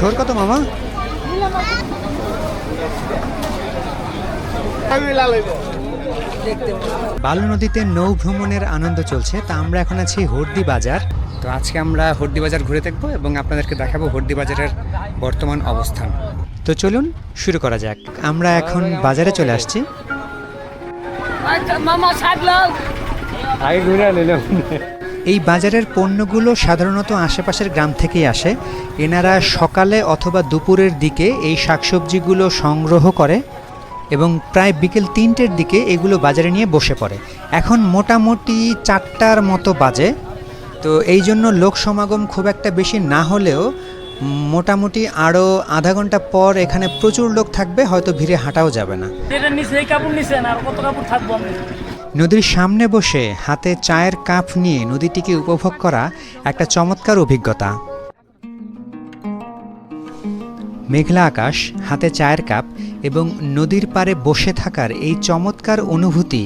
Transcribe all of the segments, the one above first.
থোর কত মামা? বালু নদীতে নৌ ভ্রমণের আনন্দ চলছে। তা আমরা এখন আছি হর্দি বাজার। তো আজকে আমরা হর্দি বাজার ঘুরে দেখবো এবং আপনাদেরকে দেখাবো হর্দি বাজারের বর্তমান অবস্থান। তো চলুন শুরু করা যাক। আমরা এখন বাজারে চলে আসছি। এই বাজারের পণ্যগুলো সাধারণত আশেপাশের গ্রাম থেকেই আসে। এনারা সকালে অথবা দুপুরের দিকে এই শাকসবজিগুলো সংগ্রহ করে এবং প্রায় বিকেল 3টের দিকে এগুলো বাজারে নিয়ে বসে পড়ে। এখন মোটামুটি 4টার মতো বাজে। তো এই জন্য লোক সমাগম খুব একটা বেশি না হলেও মোটামুটি আরও আধা ঘন্টা পর এখানে প্রচুর লোক থাকবে, হয়তো ভিড়ে হাঁটাও যাবে না। নদীর সামনে বসে হাতে চায়ের কাপ নিয়ে নদীটিকে উপভোগ করা একটা চমৎকার অভিজ্ঞতা। মেঘলা আকাশ, হাতে চায়ের কাপ এবং নদীর পাড়ে বসে থাকার এই চমৎকার অনুভূতি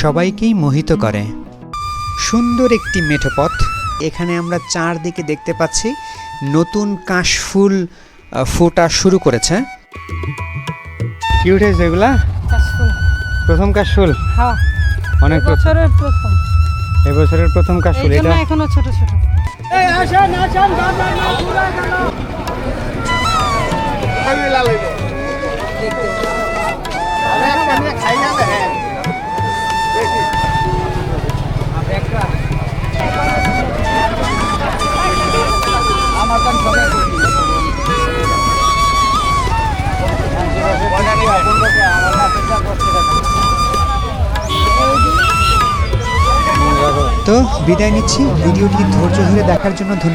সবাইকেই মোহিত করে। সুন্দর একটি মেঠো পথ। এখানে আমরা চারদিকে দেখতে পাচ্ছি নতুন কাশফুল ফোটা শুরু করেছে। কি উঠেছে এগুলা? প্রথম কাশফুল। হ্যাঁ, অনেক বছরের প্রথম, এবছরের প্রথম কাশফুল। এটা এখনো ছোট ছোট। এই আসেন আসেন, দাদা না পুরা গেল। আমি লাগাইব দেখতে আরে একটা খাই না হ্যাঁ দেখি একটা আমার কাছে সবাই তো বিদায় নিচ্ছি। ভিডিওটি ধৈর্য ধরে দেখার জন্য ধন্যবাদ।